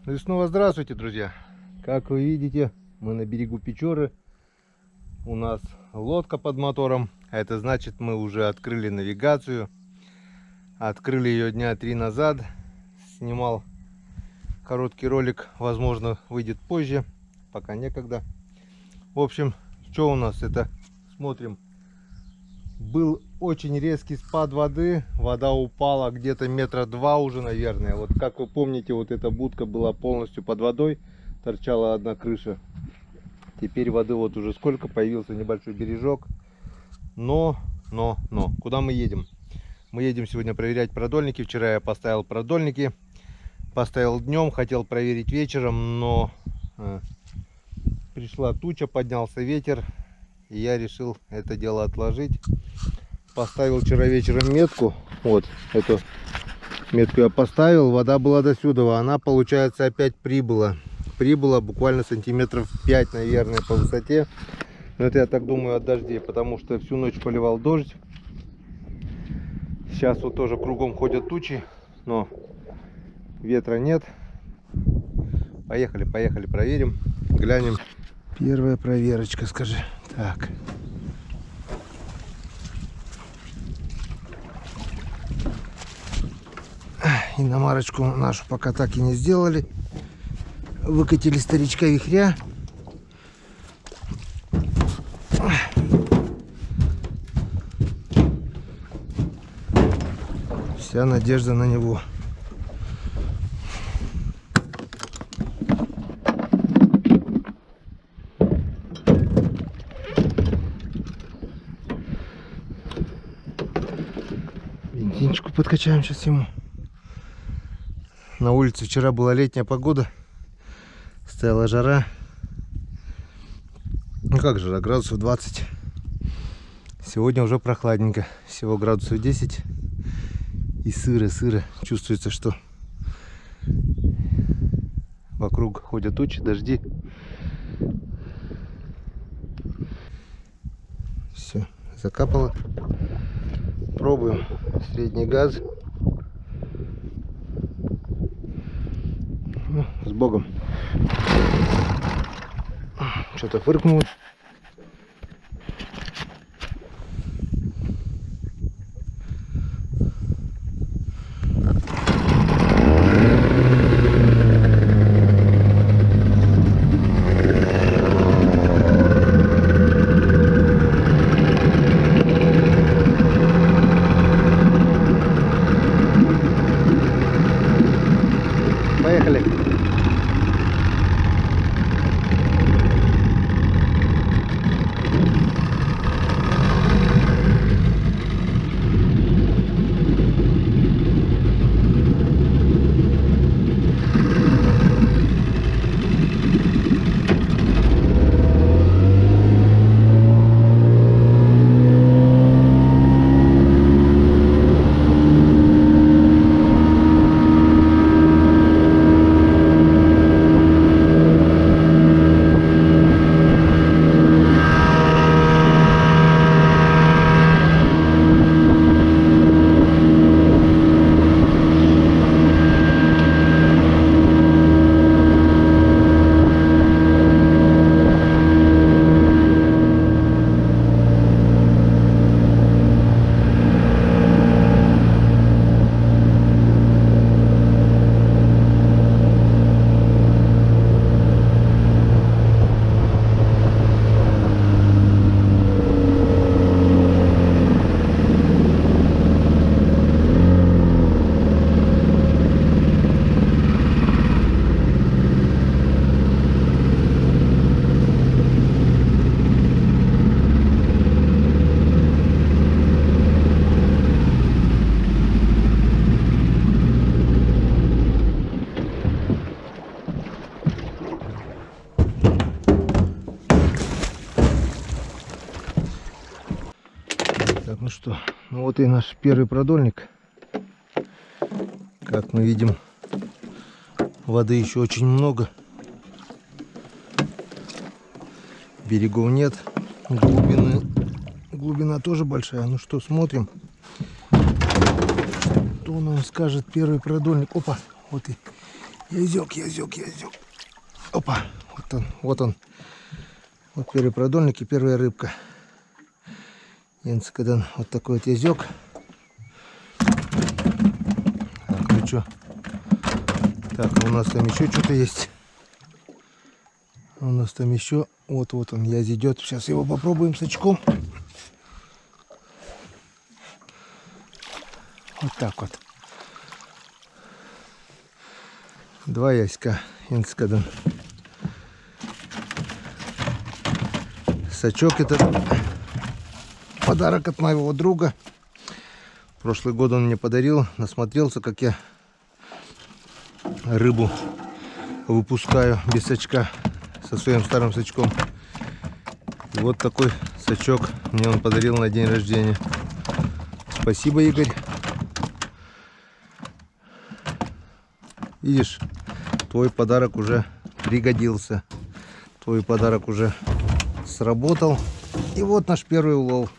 Ну и снова здравствуйте, друзья. Как вы видите, мы на берегу Печоры. У нас лодка под мотором. А это значит, мы уже открыли навигацию. Открыли ее дня 3 назад. Снимал короткий ролик, возможно, выйдет позже. Пока некогда. В общем, что у нас? Это, смотрим, был очень резкий спад воды. Вода упала где-то метра 2 уже, наверное. Вот как вы помните, вот эта будка была полностью под водой. Торчала одна крыша. Теперь воды вот уже сколько, появился небольшой бережок. Но, куда мы едем? Мы едем сегодня проверять продольники. Вчера я поставил продольники. Поставил днем, хотел проверить вечером, но пришла туча, поднялся ветер. И я решил это дело отложить. Поставил вчера вечером метку. Вот эту метку я поставил. Вода была до сюда. Она, получается, опять прибыла. Прибыла буквально сантиметров 5, наверное, по высоте. Но это я так думаю от дождей, потому что всю ночь поливал дождь. Сейчас вот тоже кругом ходят тучи, но ветра нет. Поехали, проверим, глянем. Первая проверочка, скажи. Так. Иномарочку нашу пока так и не сделали. Выкатили старичка Вихря. Вся надежда на него. Бензинчику подкачаем сейчас ему. На улице вчера была летняя погода. Стояла жара. Ну как жара? Градусов 20. Сегодня уже прохладненько. Всего градусов 10. И сыро. Чувствуется, что вокруг ходят тучи, дожди. Все, закапало. Пробуем средний газ. Ну, с Богом. Что-то фыркнуло. Поехали. Так, ну что, ну вот и наш первый продольник. Как мы видим, воды еще очень много. Берегов нет. Глубина тоже большая. Ну что, смотрим. Что нам скажет первый продольник. Опа, вот и Язёк. Опа, вот он. Вот первый продольник и первая рыбка. Енскадан, вот такой вот язёк. Так, ну что? Так, у нас там еще что-то есть. У нас там еще, вот он, язь идет. Сейчас его попробуем с очком. Вот так вот. Два яська, Енскадан. Сачок это подарок от моего друга. Прошлый год он мне подарил, насмотрелся, как я рыбу выпускаю без сачка со своим старым сачком. И вот такой сачок мне он подарил на день рождения. Спасибо, Игорь. Видишь, твой подарок уже пригодился. Твой подарок уже сработал. И вот наш первый улов.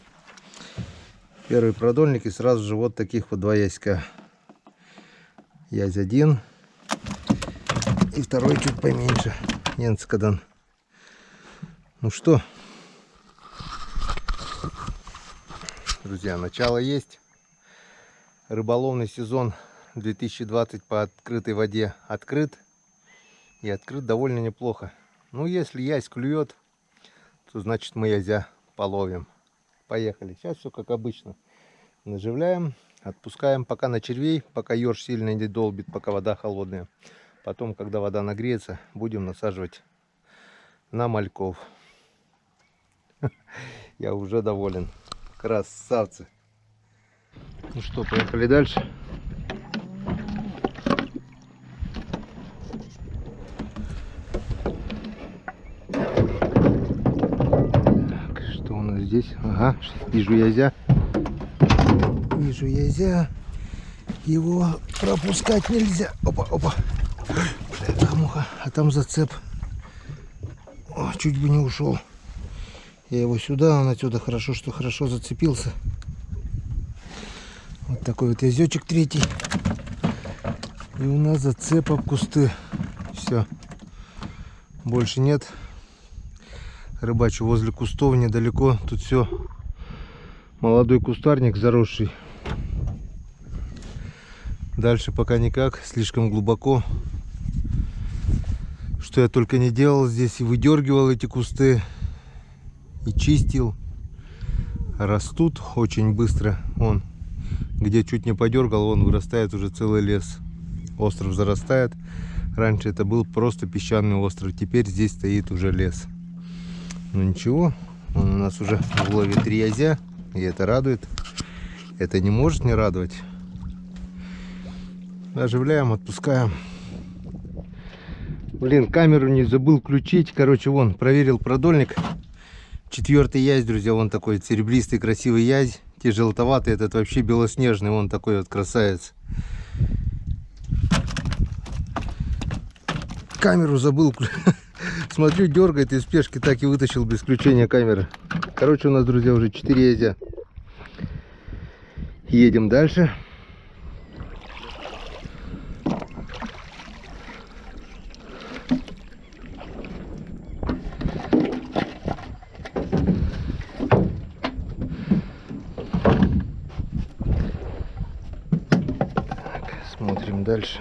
Первый продольник и сразу же вот таких вот два яська. Язь один. И второй чуть поменьше. Енскадан. Ну что, друзья, начало есть. Рыболовный сезон 2020 по открытой воде открыт. И открыт довольно неплохо. Ну, если язь клюет, то значит мы язя половим. Поехали. Сейчас все как обычно. Наживляем, отпускаем пока на червей, пока ёрш сильно не долбит, пока вода холодная. Потом, когда вода нагреется, будем насаживать на мальков. Я уже доволен. Красавцы. Ну что, поехали дальше. Так, что у нас здесь? Ага, вижу язя. Вижу язя. Его пропускать нельзя. Опа. Бля-муха. А там зацеп. О, чуть бы не ушел. Я его сюда, он отсюда хорошо, что хорошо зацепился. Вот такой вот язечек третий. И у нас зацеп об кусты. Все. Больше нет. Рыбачу возле кустов недалеко. Тут все молодой кустарник заросший. Дальше пока никак. Слишком глубоко. Что я только не делал здесь. И выдергивал эти кусты. И чистил. Растут очень быстро. Вон, где чуть не подергал, вон вырастает уже целый лес. Остров зарастает. Раньше это был просто песчаный остров. Теперь здесь стоит уже лес. Ну ничего. Вон у нас уже в лове 3 язя. И это радует. Это не может не радовать. Оживляем, отпускаем. Блин, камеру не забыл включить. Короче, вон, проверил продольник. 4-й язь, друзья, вон такой серебристый красивый язь. Те желтоватый, этот вообще белоснежный, вон такой вот красавец. Камеру забыл. Смотрю, дергает из спешки, так и вытащил без включения камеры. Короче, у нас, друзья, уже 4 язя. Едем дальше. Смотрим дальше.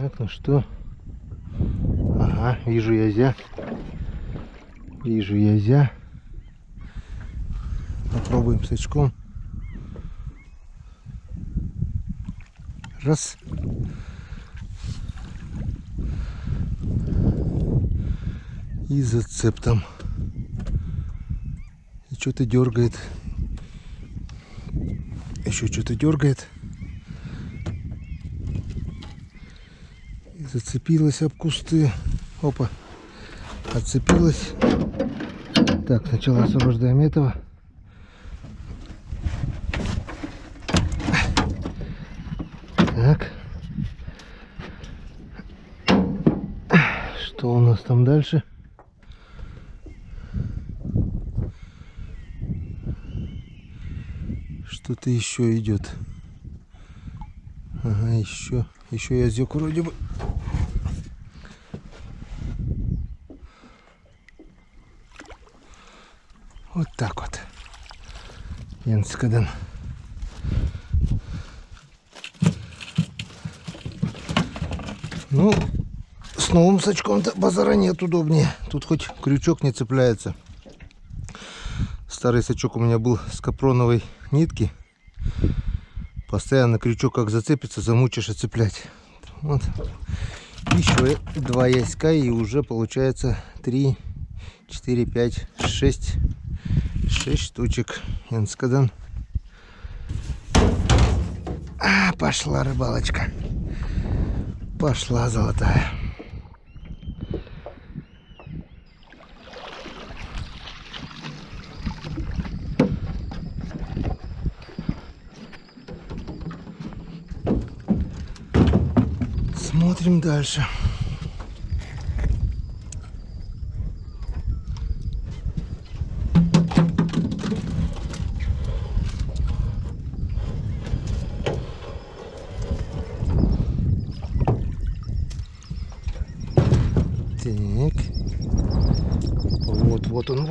Так, ну что? Ага, вижу язя. Вижу язя. Попробуем с очком. Раз. И зацеп там. И что-то дергает. Еще что-то дергает. И зацепилась об кусты. Опа. Отцепилась. Так, сначала освобождаем этого. Так. Что у нас там дальше? Что-то еще идет. Ага, еще язык вроде бы. Вот так вот. Янскаден. Ну, с новым сачком-то базара нет, удобнее. Тут хоть крючок не цепляется. Старый сачок у меня был с капроновой нитки. Постоянно крючок как зацепится, замучишь и цеплять. Вот. Еще 2 яська, и уже получается 3, 4, 5, 6 штучек. Янскаден. Пошла рыбалочка. Пошла золотая. Смотрим дальше. Так. Вот он,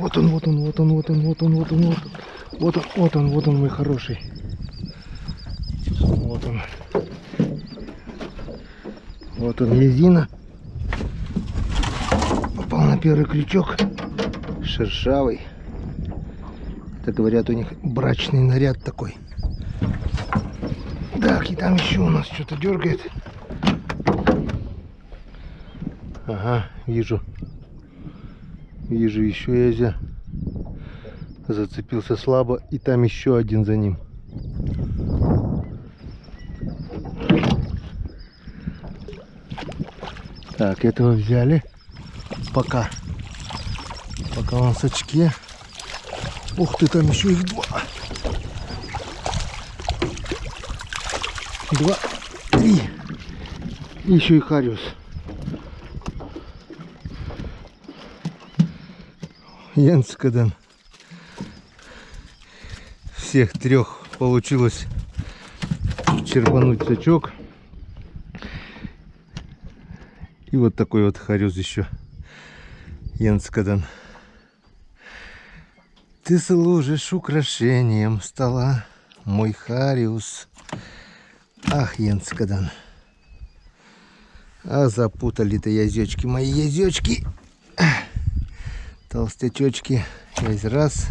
мой хороший. Вот он. Вот он, езина. Попал на первый крючок. Шершавый. Это, говорят, у них брачный наряд такой. Так, и там еще у нас что-то дергает. Ага, вижу. Вижу еще язя. Зацепился слабо. И там еще один за ним. Так, этого взяли. Пока он в сачке. Ух ты, там еще их 2. 2, 3. И еще и хариус. Янскаден. Всех 3 получилось черпануть сачок. И вот такой вот хариус еще. Янскаден. Ты служишь украшением стола, мой хариус. Ах, Янскаден. А запутали-то язечки, мои язечки. Толстячочки. Есть раз.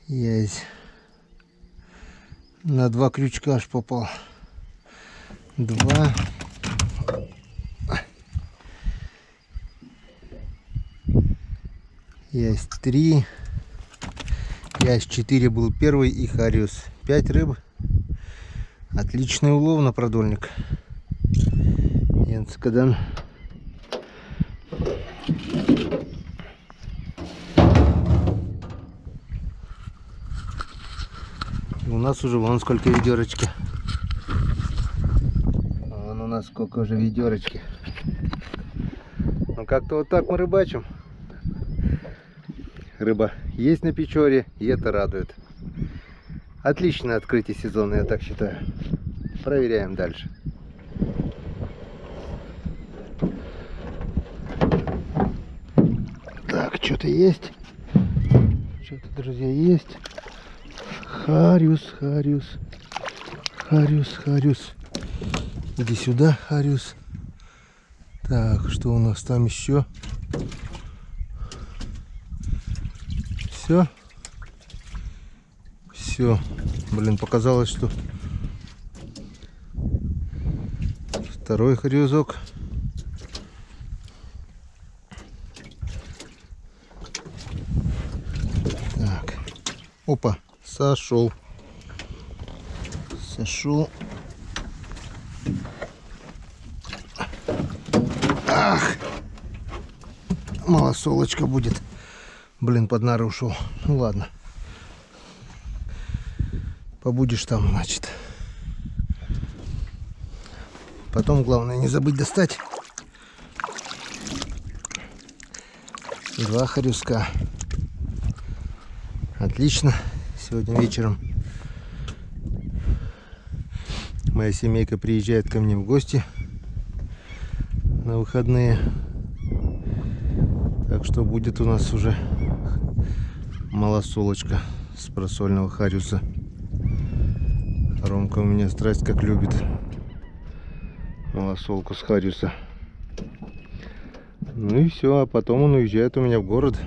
Есть. На 2 крючка аж попал. 2. Есть 3. Есть 4 был первый и хариус. 5 рыб. Отличный улов на продольник. Янскаден. У нас уже вон сколько ведерочки. Вон у нас сколько уже ведерочки. Ну как-то вот так мы рыбачим. Рыба есть на Печоре, и это радует. Отличное открытие сезона, я так считаю. Проверяем дальше. Так, что-то есть. Что-то, друзья, есть. Хариус. Иди сюда, хариус. Так, что у нас там еще? Все. Блин, показалось, что второй хариузок. Так. Опа, сошел. Ах! Малосолочка будет. Блин, под нары ушел. Ну ладно. Побудешь там, значит. Потом главное не забыть достать 2 хорюска. Отлично. Сегодня вечером моя семейка приезжает ко мне в гости на выходные. Так что будет у нас уже малосолочка с просольного хариуса. Ромка у меня страсть как любит малосолку с хариуса. Ну и все, а потом он уезжает у меня в город.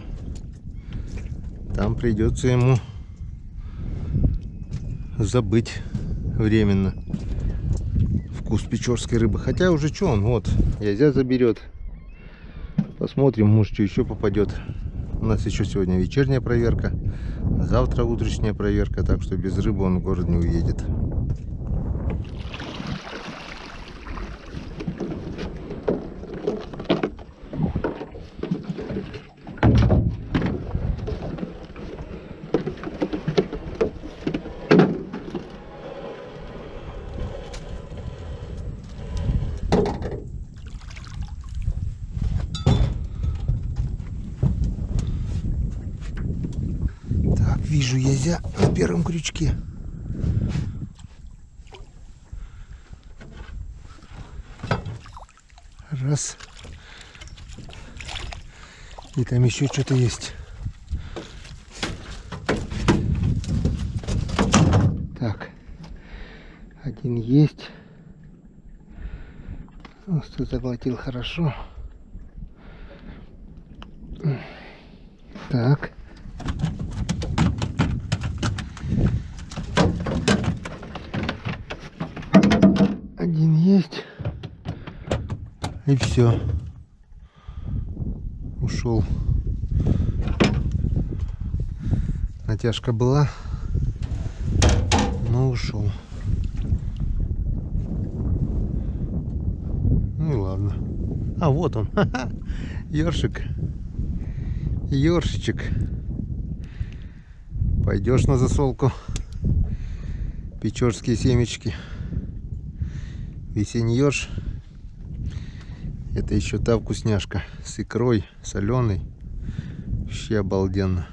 Там придется ему забыть временно вкус печорской рыбы. Хотя уже что он, вот, Язя заберет. Посмотрим, может, что еще попадет. У нас еще сегодня вечерняя проверка, завтра утренняя проверка, так что без рыбы он в город не уедет. Вижу Язя на первом крючке. Раз. И там еще что-то есть. Так. Один есть. Что заглотил хорошо. Так. Один есть. И все. Ушел. Натяжка была, но ушел. Ну и ладно. А вот он. Ёршик. Ёршичек. Пойдешь на засолку. Печорские семечки. Весенний ёрш. Это еще та вкусняшка. С икрой, соленой. Вообще обалденно.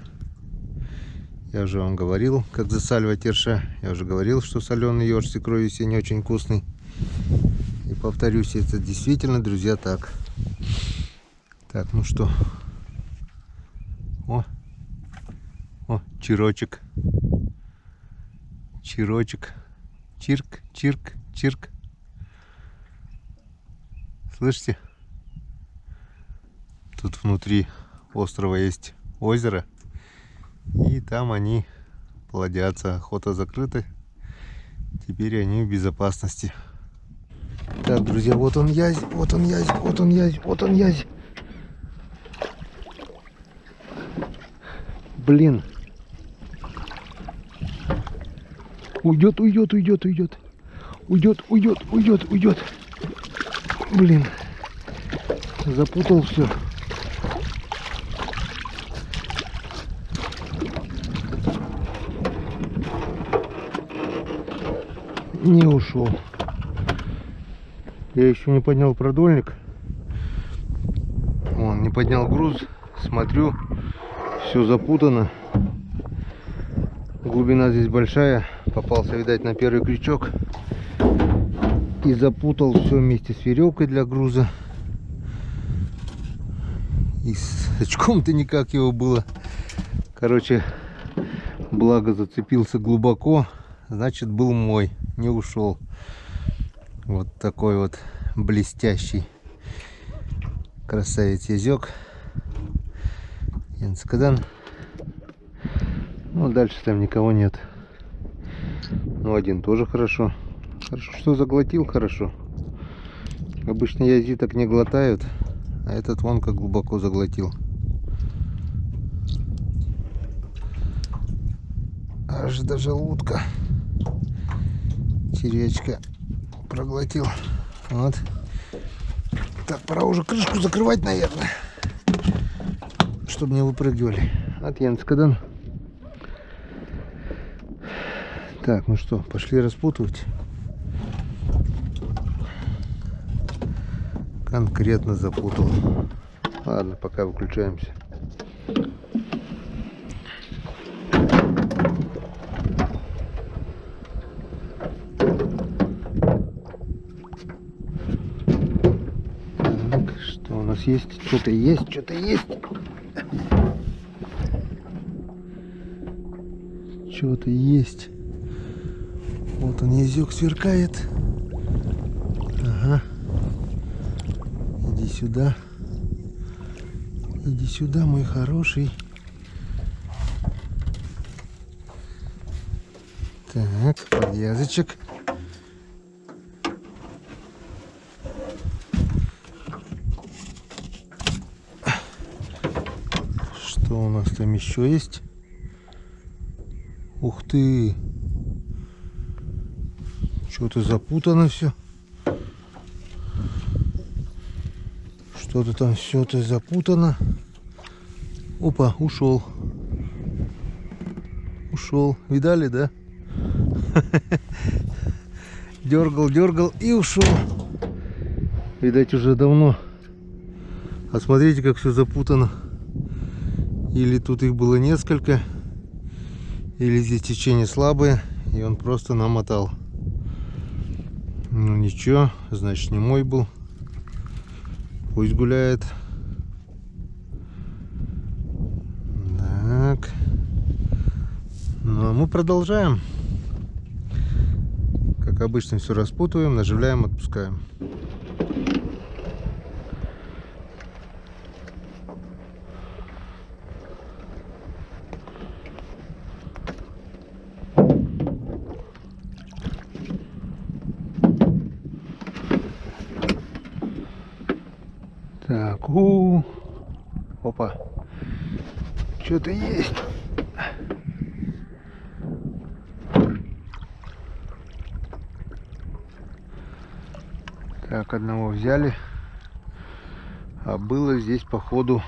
Я уже вам говорил, как засаливать ерша. Я уже говорил, что соленый ёрш с икрой весенний очень вкусный. И повторюсь, это действительно, друзья, так. Так, ну что. О, чирочек. Чирочек. Чирк, чирк, чирк. Слышите? Тут внутри острова есть озеро. И там они плодятся. Охота закрыта. Теперь они в безопасности. Так, друзья, вот он язь, вот он язь, вот он язь, вот он язь. Блин. Уйдет, уйдет, уйдет, уйдет. Уйдет, уйдет, уйдет, уйдет. Блин. Запутал все. Не ушел. Я еще не поднял продольник. Он не поднял груз. Смотрю, все запутано. Глубина здесь большая. Попался, видать, на первый крючок. И запутал все вместе с веревкой для груза. И с очком-то никак его было. Короче, благо зацепился глубоко. Значит, был мой. Не ушел. Вот такой вот блестящий красавец язёк. Янскадан. Ну, дальше там никого нет. Ну, один тоже хорошо. Хорошо, что заглотил хорошо. Обычно язи так не глотают. А этот вон как глубоко заглотил. Аж до желудка. Червячка проглотил. Вот. Так, пора уже крышку закрывать, наверное. Чтобы не выпрыгивали. От Янскадан. Так, ну что, пошли распутывать. конкретно запутал. Ладно, пока выключаемся. Так, что у нас есть? Что-то есть, что-то есть. Что-то есть. Вот он, язык сверкает. Ага. Иди сюда. Иди сюда, мой хороший. Так, подвязочек. Что у нас там еще есть? Ух ты! Что-то запутано все. Что-то там все-то запутано. Опа, ушел. Ушел. Видали, да? Дергал, дергал и ушел. Видать, уже давно. А смотрите, как все запутано. Или тут их было несколько, или здесь течение слабое, и он просто намотал. Ну ничего, значит, не мой был. Пусть гуляет. Так. Ну а мы продолжаем. Как обычно, все распутываем, наживляем, отпускаем. Так, опа, что-то есть. Так, одного взяли, а было здесь походу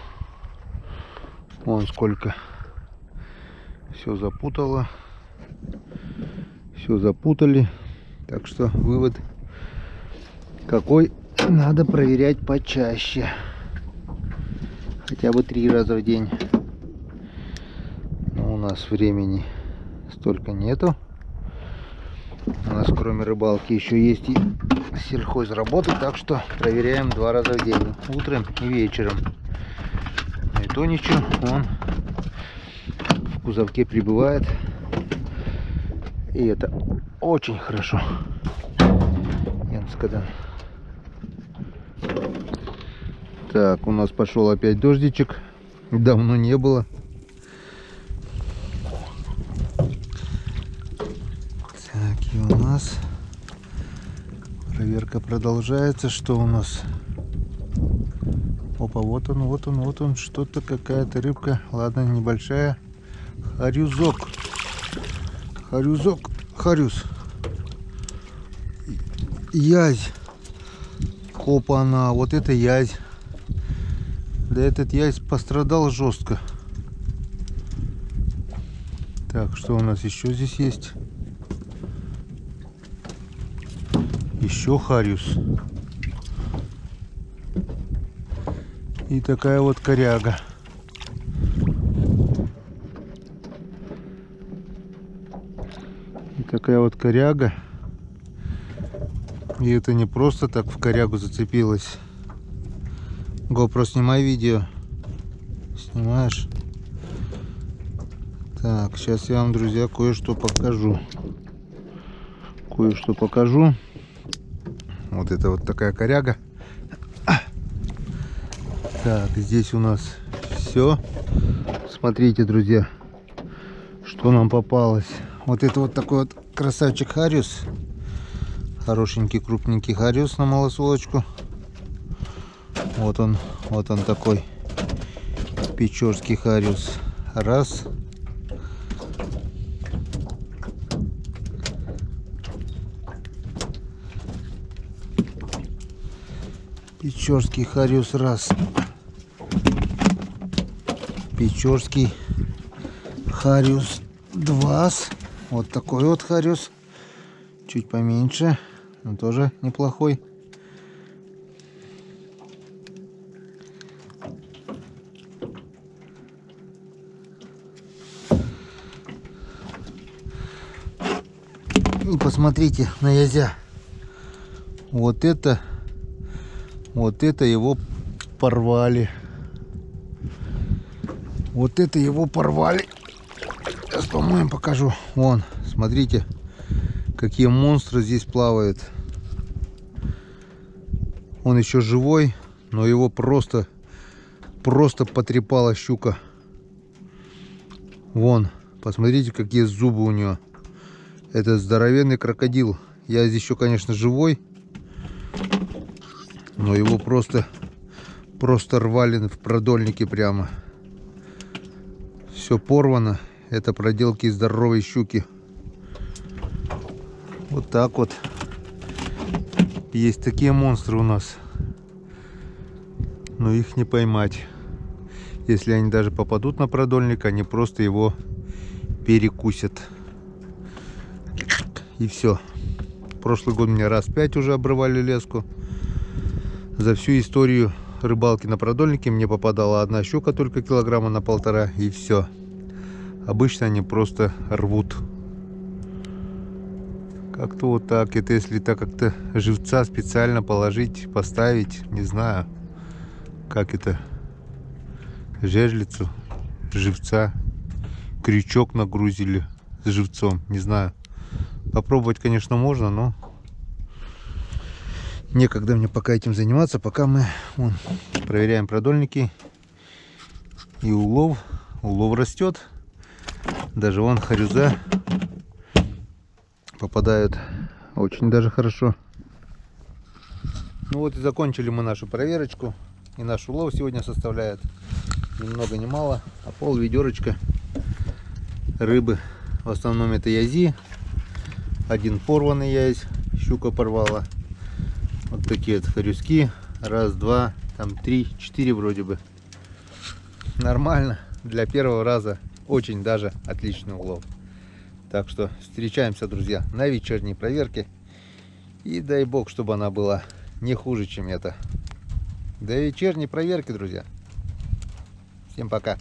вон сколько. Все запутало, все запутали, так что вывод какой: надо проверять почаще, хотя бы 3 раза в день. Но у нас времени столько нету. У нас кроме рыбалки еще есть и сельхозработы, так что проверяем 2 раза в день, утром и вечером. И то ничего, он в кузовке прибывает, и это очень хорошо. Так, у нас пошел опять дождичек, давно не было. Так, и у нас проверка продолжается. Что у нас? Опа, вот он, вот он, вот он. Что-то, какая-то рыбка. Ладно, небольшая. Харюзок. Харюзок. Харюз. Язь. Опа-на, вот это язь. Да этот язь пострадал жестко. Так, что у нас еще здесь есть? Еще харюс. И такая вот коряга. И такая вот коряга. И это не просто так в корягу зацепилась. GoPro, снимай видео. Снимаешь? Так, сейчас я вам, друзья, кое-что покажу. Кое-что покажу. Вот это вот такая коряга. Так, здесь у нас все. Смотрите, друзья, что нам попалось. Вот это вот такой вот красавчик хариус. Хорошенький, крупненький хариус на малосолочку. Вот он такой печорский хариус. Раз. Печорский хариус раз. Печорский хариус два. Вот такой вот хариус. Чуть поменьше, но тоже неплохой. И посмотрите на язя. Вот это его порвали. Вот это его порвали. Сейчас, по-моему, покажу. Вон, смотрите, какие монстры здесь плавают. Он еще живой, но его просто потрепала щука. Вон, посмотрите, какие зубы у него. Это здоровенный крокодил. Я здесь еще, конечно, живой, но его просто рвали в продольнике прямо. Все порвано. Это проделки здоровой щуки. Вот так вот. Есть такие монстры у нас. Но их не поймать. Если они даже попадут на продольник, они просто его перекусят. И все. Прошлый год меня раз 5 уже обрывали леску. За всю историю рыбалки на продольнике мне попадала одна щука только килограмма на 1,5, и все. Обычно они просто рвут. Как-то вот так. Это если так как-то живца специально положить, поставить, не знаю, как это, жерлицу, живца, крючок нагрузили с живцом, не знаю. Попробовать, конечно, можно, но некогда мне пока этим заниматься, пока мы проверяем продольники и улов. Улов растет. Даже вон хорюза попадают очень даже хорошо. Ну вот и закончили мы нашу проверочку. И наш улов сегодня составляет ни много ни мало, а пол-ведерочка рыбы. В основном это язи. Один порванный язь, щука порвала. Вот такие вот хорюзки. Раз, два, там 3, 4 вроде бы. Нормально. Для первого раза очень даже отличный улов. Так что встречаемся, друзья, на вечерней проверке. И дай бог, чтобы она была не хуже, чем это. До вечерней проверки, друзья. Всем пока.